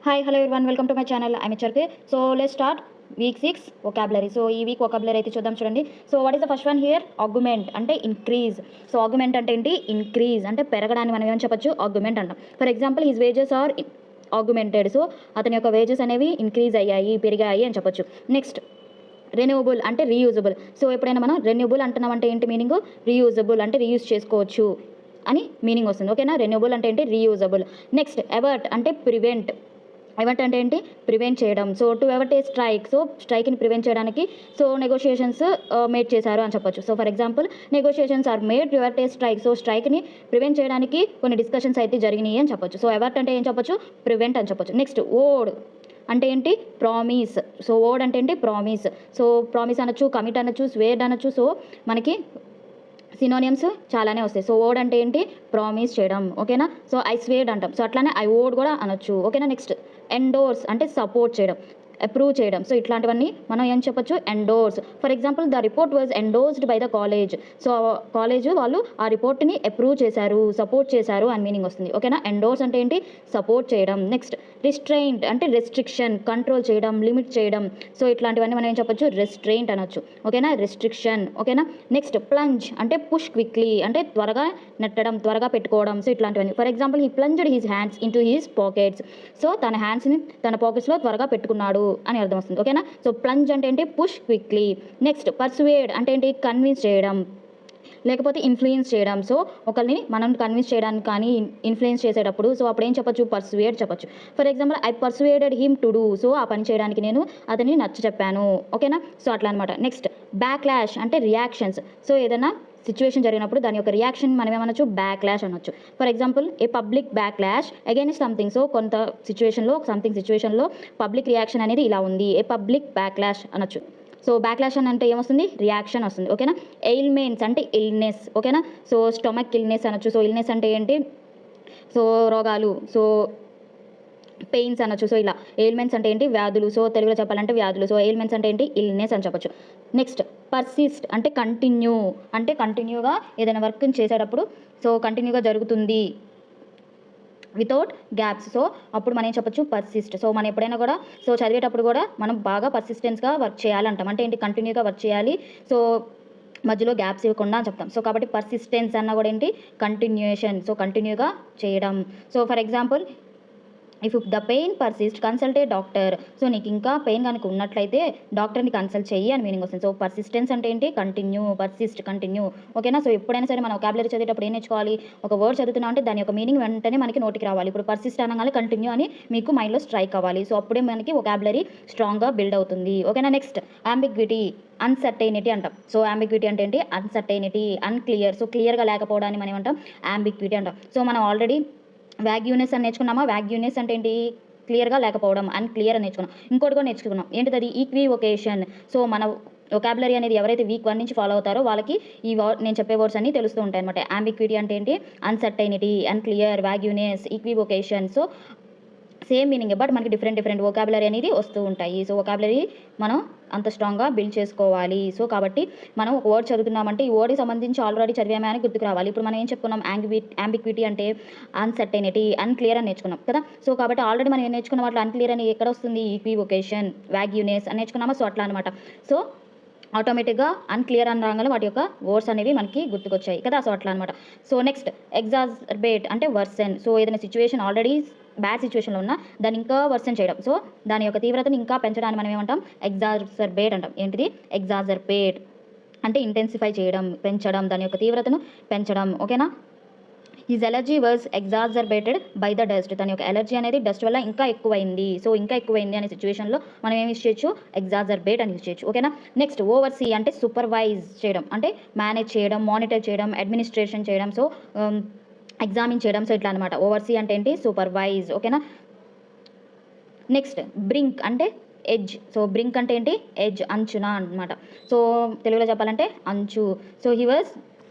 Hi, hello everyone. Welcome to my channel. I'm Charke. So let's start week 6 vocabulary. So ఈ week vocabulary అయితే చూద్దాం చూడండి. So what is the first one here? Argument అంటే increase. So argument అంటే ఏంటి? Increase అంటే పెరగడాన్ని మనం ఏమని చెప్పొచ్చు? ఆర్గ్యుమెంట్ అంటాం. For example his wages are argumented. So అతని యొక్క వేజెస్ అనేవి ఇంక్రీజ్ అయ్యాయి, పెరిగాయి అని చెప్పొచ్చు. నెక్స్ట్ రెన్యూవబుల్ అంటే రీయూజబుల్. సో ఎప్పుడైనా మనం రెన్యూవబుల్ అంటున్నాం అంటే ఏంటి మీనింగ్? రీయూజబుల్ అంటే రీయూజ్ చేసుకోవచ్చు అని మీనింగ్ వస్తుంది. ఓకేనా? రెన్యూవబుల్ అంటే ఏంటి? రీయూజబుల్. నెక్స్ట్ అవర్ట్ అంటే ప్రివెంట్. అవర్ట్ అంటే ఏంటి? ప్రివెంట్ చేయడం. So to avert a strike. So స్ట్రైక్ని ప్రివెంట్ చేయడానికి సో నెగోషియేషన్స్ మేడ్ చేశారు అని చెప్పొచ్చు. So for example negotiations are made to avert a strike. So స్ట్రైక్ని ప్రివెంట్ చేయడానికి కొన్ని డిస్కషన్స్ అయితే జరిగినాయి అని చెప్పొచ్చు. సో అవర్ట్ అంటే ఏం చెప్పొచ్చు? ప్రివెంట్ అని చెప్పొచ్చు. నెక్స్ట్ ఓడ్ అంటే ఏంటి? ప్రామిస్. సో ఓడ్ అంటే ఏంటి? ప్రామిస్. సో ప్రామిస్ అనొచ్చు, కమిట్ అనొచ్చు, స్వేర్డ్ అనొచ్చు. సో మనకి సినోనియమ్స్ చాలానే వస్తాయి. సో ఓడ్ అంటే ఏంటి? ప్రామిస్ చేయడం. ఓకేనా? సో ఐ స్వేర్డ్ అంటాం. సో అట్లానే ఐ ఓడ్ కూడా అనొచ్చు. ఓకేనా? నెక్స్ట్ ఎండోర్స్ అంటే సపోర్ట్ చేయడం, అప్రూవ్ చేయడం. సో ఇట్లాంటివన్నీ మనం ఏం చెప్పొచ్చు? Endorse. For example the report was endorsed by the college. So college వాళ్ళు ఆ రిపోర్ట్ని అప్రూవ్ చేశారు, సపోర్ట్ చేశారు అని మీనింగ్ వస్తుంది. ఓకేనా? ఎండోర్స్ అంటే ఏంటి? సపోర్ట్ చేయడం. నెక్స్ట్ రిస్ట్రెయింట్ అంటే రెస్ట్రిక్షన్, కంట్రోల్ చేయడం, లిమిట్ చేయడం. సో ఇట్లాంటివన్నీ మనం ఏం చెప్పొచ్చు? రెస్ట్రెయింట్ అనొచ్చు. ఓకేనా? రెస్ట్రిక్షన్. ఓకేనా? నెక్స్ట్ ప్లంజ్ అంటే పుష్ క్విక్లీ అంటే త్వరగా నెట్టడం, త్వరగా పెట్టుకోవడం. సో ఇట్లాంటివన్నీ. For example he plunged his hands into his pockets. So తన హ్యాండ్స్ని తన పాకెట్స్లో త్వరగా పెట్టుకున్నాడు అని అర్థం వస్తుంది. ఓకేనా? సో ప్లంజ్ అంటే ఏంటి? Push quickly. నెక్స్ట్ పర్సువేడ్ అంటే ఏంటి? కన్విన్స్ చేయడం లేకపోతే ఇన్ఫ్లుయెన్స్ చేయడం. సో ఒకరిని మనం కన్విన్స్ చేయడానికి కానీ ఇన్ఫ్లుయెన్స్ చేసేటప్పుడు సో అప్పుడు ఏం చెప్పొచ్చు? పర్సువేడ్ చెప్పొచ్చు. For example I పర్సువేడెడ్ him to do. So ఆ పని చేయడానికి నేను అతన్ని నచ్చ చెప్పాను. ఓకేనా? సో అట్లా అనమాట. నెక్స్ట్ బ్యాక్లాష్ అంటే రియాక్షన్స్. సో ఏదైనా సిచ్యువేషన్ జరిగినప్పుడు దాని యొక్క రియాక్షన్ మనం ఏమనొచ్చు? బ్యాక్లాష్ అనొచ్చు. For example A public backlash against something. So కొంత సిచ్యువేషన్లో సంథింగ్ సిచ్యువేషన్లో పబ్లిక్ రియాక్షన్ అనేది ఇలా ఉంది. ఏ పబ్లిక్ బ్యాక్లాష్ అనొచ్చు. సో బ్యాక్లాష్ అని అంటే ఏమొస్తుంది? రియాక్షన్ వస్తుంది. ఓకేనా? ఎయిల్మెంట్స్ అంటే ఇల్నెస్. ఓకేనా? సో స్టొమక్ ఇల్నెస్ అనొచ్చు. సో ఇల్నెస్ అంటే ఏంటి? సో రోగాలు. సో పెయిన్స్ అనొచ్చు. సో ఇలా ఎయిల్మెంట్స్ అంటే ఏంటి? వ్యాధులు. సో తెలుగులో చెప్పాలంటే వ్యాధులు. సో ఎయిల్మెంట్స్ అంటే ఏంటి? ఇల్నెస్ అని చెప్పొచ్చు. నెక్స్ట్ పర్సిస్ట్ అంటే కంటిన్యూ. అంటే కంటిన్యూగా ఏదైనా వర్క్ చేసేటప్పుడు సో కంటిన్యూగా జరుగుతుంది వితౌట్ గ్యాప్స్. సో అప్పుడు మనం ఏం చెప్పొచ్చు? పర్సిస్ట్. సో మనం ఎప్పుడైనా కూడా సో చదివేటప్పుడు కూడా మనం బాగా పర్సిస్టెన్స్గా వర్క్ చేయాలంటాం. అంటే ఏంటి? కంటిన్యూగా వర్క్ చేయాలి. సో మధ్యలో గ్యాప్స్ ఇవ్వకుండా అని చెప్తాం. సో కాబట్టి పర్సిస్టెన్స్ అన్న కూడా ఏంటి? కంటిన్యూయేషన్. సో కంటిన్యూగా చేయడం. So for example if the pain persist consult a doctor. So నీకు ఇంకా పెయిన్ కనుక ఉన్నట్లయితే డాక్టర్ని కన్సల్ట్ చెయ్యి అని మీనింగ్ వస్తుంది. సో పర్సిస్టెన్స్ అంటే ఏంటి? Continue, persist, continue. ఓకేనా? సో ఎప్పుడైనా సరే మనం వొకాబులరీ చదివేటప్పుడు ఏం నేర్చుకోవాలి? ఒక వర్డ్ చదువుతున్నాం అంటే దాని యొక్క మీనింగ్ వెంటనే మనకి నోటికి రావాలి. ఇప్పుడు పర్సిస్ట్ అనగానే కంటిన్యూ అని మీకు మైండ్లో స్ట్రైక్ అవ్వాలి. సో అప్పుడే మనకి వొకాబులరీ స్ట్రాంగ్గా బిల్డ్ అవుతుంది. ఓకేనా? నెక్స్ట్ అంబిగ్విటీ అన్సర్టైనిటీ అంటాం. సో అంబిగ్విటీ అంటే ఏంటి? Uncertainty, unclear. సో క్లియర్గా లేకపోవడాన్ని మనం ఏమంటాం? అంబిగ్విటీ అంటాం. సో మనం ఆల్రెడీ వ్యాగ్యూనెస్ అని నేర్చుకున్నామా? వ్యాగ్యూనెస్ అంటే ఏంటి? క్లియర్గా లేకపోవడం. అన్క్లియర్ అని నేర్చుకున్నాం. ఇంకోటి కూడా నేర్చుకున్నాం. ఏంటిది? అది ఈక్వివొకేషన్. సో మన వొకాబులరీ అనేది ఎవరైతే వీక్ 1 నుంచి ఫాలో అవుతారో వాళ్ళకి ఈ నేను చెప్పే వర్డ్స్ అన్ని తెలుస్తూ ఉంటాయి అనమాట. అంబిగ్విటీ అంటే ఏంటి? Uncertainty, unclear, vagueness, equivocation. So same meaning but మనకి డిఫరెంట్ వొకాబులరీ అనేది వస్తూ ఉంటాయి. సో వొకాబులరీ మనం అంత స్ట్రాంగ్గా బిల్డ్ చేసుకోవాలి. సో కాబట్టి మనం ఒక వర్డ్ చదువుతున్నామంటే ఈ వర్డ్కి సంబంధించి ఆల్రెడీ చదివామే అని గుర్తుకు రావాలి. ఇప్పుడు మనం ఏం చెప్పుకున్నాం? అంబిగ్విటీ అంటే అన్సర్టైనిటీ, అన్క్లియర్ అని నేర్చుకున్నాం కదా. సో కాబట్టి ఆల్రెడీ మనం ఏం నేర్చుకున్న వాటిలో అన్క్లియర్ అని ఎక్కడ వస్తుంది? ఈక్వివొకేషన్, వ్యాగ్యూనెస్ అని నేర్చుకున్నామా? సో అట్లా అనమాట. సో ఆటోమేటిక్గా అన్క్లియర్ అని రాగానే వాటి యొక్క వర్డ్స్ అనేవి మనకి గుర్తుకొచ్చాయి కదా. సో అట్లా అనమాట. సో నెక్స్ట్ ఎగ్జాజర్బేట్ అంటే వర్సన్. సో ఏదైనా సిచ్యువేషన్ ఆల్రెడీ బ్యాడ్ సిచ్యువేషన్లో ఉన్నా దాన్ని ఇంకా వర్సన్ చేయడం. సో దాని యొక్క తీవ్రతను ఇంకా పెంచడాన్ని మనం ఏమంటాం? ఎగ్జాజర్బేట్ అంటాం. ఏంటిది? ఎగ్జాజర్బేట్ అంటే ఇంటెన్సిఫై చేయడం, పెంచడం, దాని యొక్క తీవ్రతను పెంచడం. ఓకేనా? His allergy was exacerbated by the dust. తన యొక్క ఎలర్జీ అనేది డస్ట్ వల్ల ఇంకా ఎక్కువైంది. సో ఇంకా ఎక్కువైంది అనే సిచ్యువేషన్లో మనం ఏమి యూస్ చేయొచ్చు? ఎగ్జాజర్బేట్ అని యూస్ చేయొచ్చు. ఓకేనా? నెక్స్ట్ ఓవర్సీ అంటే సూపర్వైజ్ చేయడం, అంటే మేనేజ్ చేయడం, మానిటర్ చేయడం, అడ్మినిస్ట్రేషన్ చేయడం. సో ఎగ్జామిన్ చేయడం. సో ఇట్లా అనమాట. ఓవర్సీ అంటే ఏంటి? సూపర్వైజ్. ఓకేనా? నెక్స్ట్ బ్రింక్ అంటే ఎడ్జ్. సో బ్రింక్ అంటే ఏంటి? ఎడ్జ్, అంచున అనమాట. సో తెలుగులో చెప్పాలంటే అంచు. So he was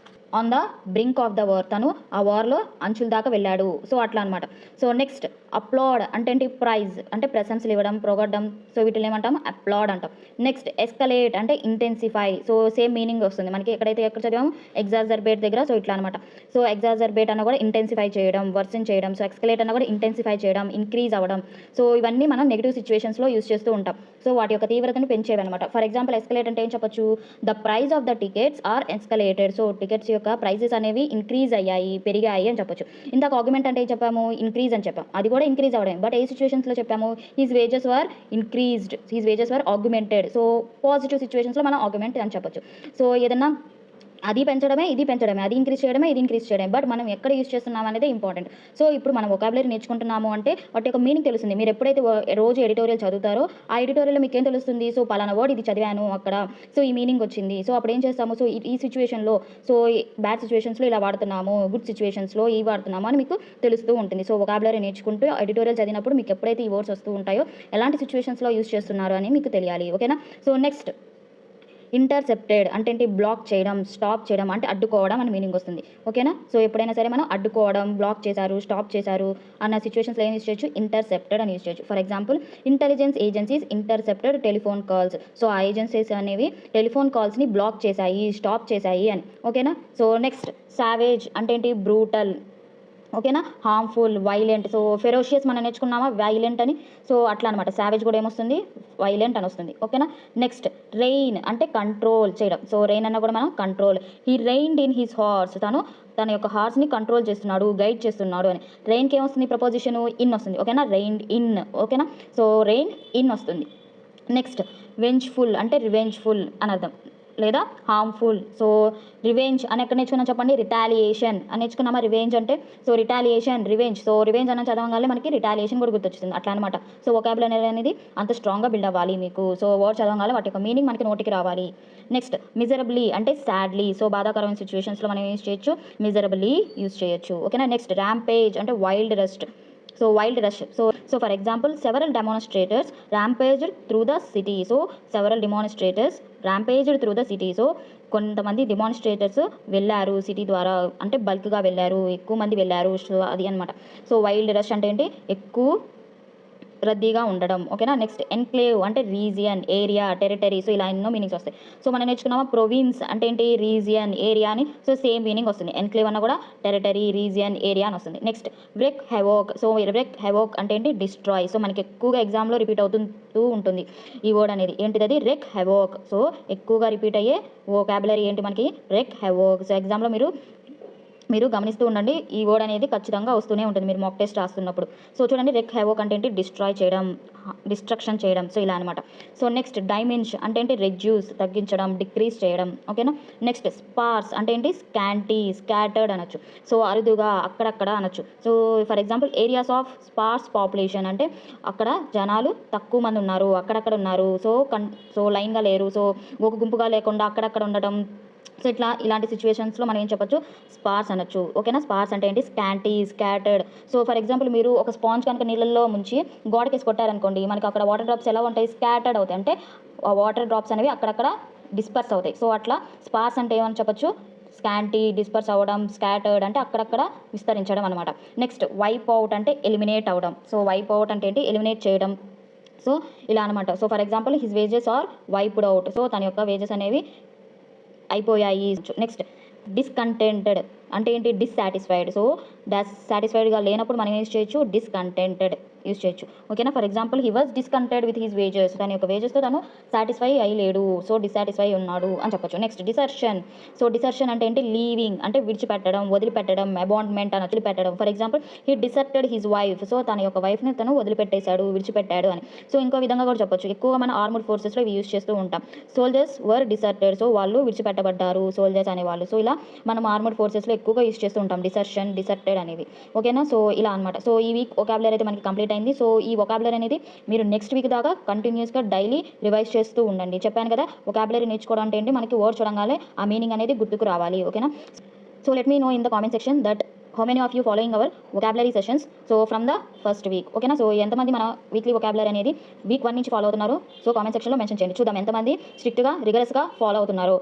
on the brink of the war, తను ఆ వార్లో అంచుల దాకా వెళ్ళాడు. సో అట్లా అనమాట. సో నెక్స్ట్ అప్లాడ్ అంటే ఏంటి, ప్రైజ్ అంటే ప్రశంసలు ఇవ్వడం, పొగడ్డం. సో వీటిని ఏమంటాం, అప్లాడ్ అంటాం. నెక్స్ట్ ఎస్కలేట్ అంటే ఇంటెన్సిఫై. సో సేమ్ మీనింగ్ వస్తుంది మనకి ఎక్కడ చదివాము, ఎగ్జాజర్బేట్ దగ్గర. సో ఇట్లా అనమాట. సో ఎగ్జాజర్బేట్ అన్న కూడా ఇంటెన్సిఫై చేయడం, వర్సన్ చేయడం. సో ఎస్కలేట్ అన్న కూడా ఇంటెన్సిఫై చేయడం, ఇంక్రీజ్ అవ్వడం. సో ఇవన్నీ మనం నెగిటివ్ సిచ్యువేషన్స్లో యూస్ చేస్తూ ఉంటాం. సో వాటి యొక్క తీవ్రతను పెంచేవి అనమాట. ఫర్ ఎగ్జాంపుల్ ఎస్కలేట్ అంటే ఏం చెప్పొచ్చు, the price of the tickets are escalated. So tickets యొక్క ప్రైజెస్ అనేవి ఇంక్రీజ్ అయ్యాయి, పెరిగాయి అని చెప్పొచ్చు. ఇందాక ఆర్గ్యుమెంట్ అంటే ఏం చెప్పాము, ఇంక్రీజ్ అని చెప్పాం. అది కూడా ఇంక్రీజ్ అవ్వడం. బట్ ఏ సిచ్యువేషన్స్లో చెప్పాము, హిస్ వేజెస్ వర్ ఇంక్రీజ్డ్, హిస్ వేజెస్ వర్ ఆర్గ్యుమెంటెడ్. సో పాజిటివ్ సిచ్యువేషన్స్లో మనం ఆర్గ్యుమెంట్ అని చెప్పొచ్చు. సో ఏదన్నా అది పెంచడమే, ఇది పెంచడమే, అది ఇంక్రీజ్ చేయడమే, ఇది ఇంక్రీజ్ చేయడమే. బట్ మనం ఎక్కడ యూస్ చేస్తున్నాం అనేది ఇంపార్టెంట్. సో ఇప్పుడు మనం వొకాబులరీ నేర్చుకుంటున్నాము అంటే వాటి యొక్క మీనింగ్ తెలుస్తుంది. మీరు ఎప్పుడైతే రోజు ఎడిటోరియల్ చదువుతారో ఆ ఎడిటోరియల్లో మీకు ఏం తెలుస్తుంది, సో పలానా వర్డ్ ఇది చదివాను అక్కడ, సో ఈ మీనింగ్ వచ్చింది. సో అప్పుడు ఏం చేస్తాము, సో ఈ సిచ్యువేషన్లో, సో బ్యాడ్ సిచ్యువేషన్స్లో ఇలా వాడుతున్నాము, గుడ్ సిచ్యువేషన్స్లో ఈ వాడుతున్నాము అని మీకు తెలుస్తూ ఉంటుంది. సో వొకాబులరీ నేర్చుకుంటూ ఎడిటోరియల్ చదివినప్పుడు మీకు ఎప్పుడైతే ఈ వర్డ్స్ వస్తూ ఉంటాయో ఎలాంటి సిచ్యువేషన్స్లో యూస్ చేస్తున్నారు అని మీకు తెలియాలి. ఓకేనా. సో నెక్స్ట్ ఇంటర్సెప్టెడ్ అంటే ఏంటి, బ్లాక్ చేయడం, స్టాప్ చేయడం అంటే అడ్డుకోవడం అని మీనింగ్ వస్తుంది. ఓకేనా. సో ఎప్పుడైనా సరే మనం అడ్డుకోవడం, బ్లాక్ చేశారు, స్టాప్ చేశారు అన్న సిచ్యువేషన్స్లో ఏం యూస్ చేయొచ్చు, ఇంటర్సెప్టెడ్ అని యూస్ చేయొచ్చు. For example intelligence agencies intercepted telephone calls. So ఆ ఏజెన్సీస్ అనేవి టెలిఫోన్ కాల్స్ని బ్లాక్ చేశాయి, స్టాప్ చేశాయి అని. ఓకేనా. సో నెక్స్ట్ సావేజ్ అంటే ఏంటి, బ్రూటల్. ఓకేనా. Harmful, violent. సో ఫెరోషియస్ మనం నేర్చుకున్నామా, వైలెంట్ అని. సో అట్లా అనమాట. సావేజ్ కూడా ఏమొస్తుంది, వైలెంట్ అని వస్తుంది. ఓకేనా. నెక్స్ట్ రెయిన్ అంటే కంట్రోల్ చేయడం. సో రెయిన్ అన్న కూడా మనం control. He reigned in his horse, తన యొక్క హార్స్ని కంట్రోల్ చేస్తున్నాడు, గైడ్ చేస్తున్నాడు అని. రెయిన్కి ఏమొస్తుంది, ప్రపోజిషన్ ఇన్ వస్తుంది. ఓకేనా. Reigned in. ఓకేనా. సో రెయిన్ ఇన్ వస్తుంది. నెక్స్ట్ వెంజ్ఫుల్ అంటే రివెంజ్ఫుల్ అని అర్థం, లేదా హార్మ్ఫుల్. సో రివెంజ్ అని ఎక్కడ నేర్చుకున్నాం చెప్పండి, రిటాలియేషన్ అని నేర్చుకున్నామా. రివెంజ్ అంటే so retaliation, revenge. So revenge అన్న చదవగానే మనకి రిటాలియేషన్ కూడా గుర్తొచ్చింది అట్లా అనమాట. సో వొకాబులరీ అనేది అంత స్ట్రాంగ్గా బిల్డ్ అవ్వాలి మీకు. సో వర్డ్ చదవగానే వాటి యొక్క మీనింగ్ మనకి నోటికి రావాలి. నెక్స్ట్ మిజరబ్లీ అంటే సాడ్లీ. సో బాధాకరమైన సిచ్యువేషన్స్లో మనం యూస్ చేయొచ్చు, మిజరబ్లీ యూస్ చేయొచ్చు. ఓకేనా. నెక్స్ట్ ర్యాంపేజ్ అంటే wild rush. So wild rush. So for example several demonstrators rampaged through the city. So several demonstrators rampaged through the city. So కొంతమంది demonstrators వెళ్ళారు సిటీ ద్వారా, అంటే బల్క్గా వెళ్ళారు, ఎక్కువ మంది వెళ్ళారు. సో అది అనమాట. సో వైల్డ్ రష్ అంటే ఏంటి, ఎక్కువ రద్దీగా ఉండడం. ఓకేనా. నెక్స్ట్ ఎన్క్లేవ్ అంటే రీజియన్, ఏరియా, టెరిటరీ. సో ఇలా ఎన్నో మీనింగ్స్ వస్తాయి. సో మనం నేర్చుకున్నామా ప్రొవిన్స్ అంటే ఏంటి, రీజియన్, ఏరియా అని. సో సేమ్ మీనింగ్ వస్తుంది. ఎన్క్లేవ్ అన్న కూడా టెరిటరీ, రీజియన్, ఏరియా అని వస్తుంది. నెక్స్ట్ వ్రెక్ హెవోక్. సో వ్రెక్ హెవోక్ అంటే ఏంటి, డిస్ట్రాయ్. సో మనకి ఎక్కువగా ఎగ్జామ్లో రిపీట్ అవుతూ ఉంటుంది ఈ వర్డ్ అనేది. ఏంటిది అది, రెక్ హెవోక్. సో ఎక్కువగా రిపీట్ అయ్యే వొకాబులరీ ఏంటి మనకి, రెక్ హెవోక్. సో ఎగ్జామ్లో మీరు గమనిస్తూ ఉండండి, ఈ వర్డ్ అనేది ఖచ్చితంగా వస్తూనే ఉంటుంది మీరు మాక్ టెస్ట్ రాస్తున్నప్పుడు. సో చూడండి, రెక్ హెవోక్ అంటే ఏంటి, డిస్ట్రాయ్ చేయడం, డిస్ట్రక్షన్ చేయడం. సో ఇలా అనమాట. సో నెక్స్ట్ డైమెన్ష్ అంటే ఏంటి, రెడ్యూస్, తగ్గించడం, డిక్రీజ్ చేయడం. ఓకేనా. నెక్స్ట్ స్పార్స్ అంటే ఏంటి, స్కాంటీ, స్కాటర్డ్ అనొచ్చు. సో అరుదుగా, అక్కడక్కడ అనొచ్చు. So for example areas of sparse population అంటే అక్కడ జనాలు తక్కువ మంది ఉన్నారు, అక్కడక్కడ ఉన్నారు. సో లైన్గా లేరు. సో ఒక గుంపుగా లేకుండా అక్కడక్కడ ఉండటం. సో ఇలాంటి సిచ్యువేషన్స్లో మనం ఏం చెప్పొచ్చు, స్పార్స్ అనొచ్చు. ఓకేనా. స్పార్స్ అంటే ఏంటి, scanty, scattered. So for example మీరు ఒక స్పాంజ్ కనుక నీళ్ళల్లో ముంచి గోడకేసి కొట్టారనుకోండి, మనకి అక్కడ వాటర్ డ్రాప్స్ ఎలా ఉంటాయి, స్కాటర్డ్ అవుతాయి. అంటే ఆ వాటర్ డ్రాప్స్ అనేవి అక్కడక్కడ డిస్పర్స్ అవుతాయి. సో అట్లా స్పార్స్ అంటే ఏమని చెప్పొచ్చు, స్కాంటీ, డిస్పర్స్ అవ్వడం, స్కాటర్డ్ అంటే అక్కడక్కడ విస్తరించడం అనమాట. నెక్స్ట్ వైప్ అవుట్ అంటే ఎలిమినేట్ అవ్వడం. సో వైప్ అవుట్ అంటే ఏంటి, ఎలిమినేట్ చేయడం. సో ఇలా అనమాట. So for example his wages are wiped out. So తన యొక్క వేజెస్ అనేవి అయిపోయాయి. నెక్స్ట్ డిస్కంటెంటెడ్ అంటే ఏంటి, డిస్సాటిస్ఫైడ్. సో సాటిస్ఫైడ్గా లేనప్పుడు మనం యూస్ చేయొచ్చు, డిస్కంటెంటెడ్ యూస్ చేయొచ్చు. ఓకేనా. For example he was discontent with his wages. తన యొక్క వేజెస్తో తను సాటిస్ఫై అయ్యలేడు. సో డిస్సాటిస్ఫై ఉన్నాడు అని చెప్పొచ్చు. నెక్స్ట్ డిసర్షన్. సో డిసర్షన్ అంటే ఏంటి, లీవింగ్ అంటే విడిచిపెట్టడం, వదిలిపెట్టడం, అబాండ్మెంట్ అని వదిలిపెట్టడం. For example he deserted his wife. So తన యొక్క వైఫ్ని తను వదిలిపెట్టేశాడు, విడిచిపెట్టాడు అని. సో ఇంకో విధంగా కూడా చెప్పొచ్చు. ఎక్కువగా మన ఆర్మడ్ ఫోర్సెస్లో ఇవి యూస్ చేస్తూ ఉంటాం. సోల్జర్స్ వర్ డిసర్టెడ్. సో వాళ్ళు విడిచిపెట్టబడ్డారు, సోల్జర్స్ అనేవాళ్ళు. సో ఇలా మనం ఆర్మడ్ ఫోర్సెస్లో ఎక్కువగా యూస్ చేస్తూ ఉంటాం డిసర్షన్, డిసర్టెడ్ అనేవి. ఓకేనా. సో ఇలా అనమాట. సో ఈ వీక్ వొకాబులరీ అయితే మనకి కంప్లీట్ అయింది. సో ఈ వొకాబులరీ అనేది మీరు నెక్స్ట్ వీక్ దాకా కంటిన్యూస్గా డైలీ రివైజ్ చేస్తూ ఉండండి. చెప్పాను కదా, వొకాబులరీ నేర్చుకోవడం అంటే ఏంటి, మనకి వర్డ్ చూడంగానే ఆ మీనింగ్ అనేది గుర్తుకు రావాలి. ఓకేనా. So let me know in the comment section that how many of you following our vocabulary sessions so from the first week. ఓకేనా. సో ఎంతమంది మన వీక్లీ వొకాబులరీ అనేది వీక్ 1 నుంచి ఫాలో అవుతున్నారు, సో కామెంట్ సెక్షన్లో మెన్షన్ చేయండి. చూద్దాం ఎంతమంది స్ట్రిక్ట్గా రిగరస్గా ఫాలో అవుతున్నారు.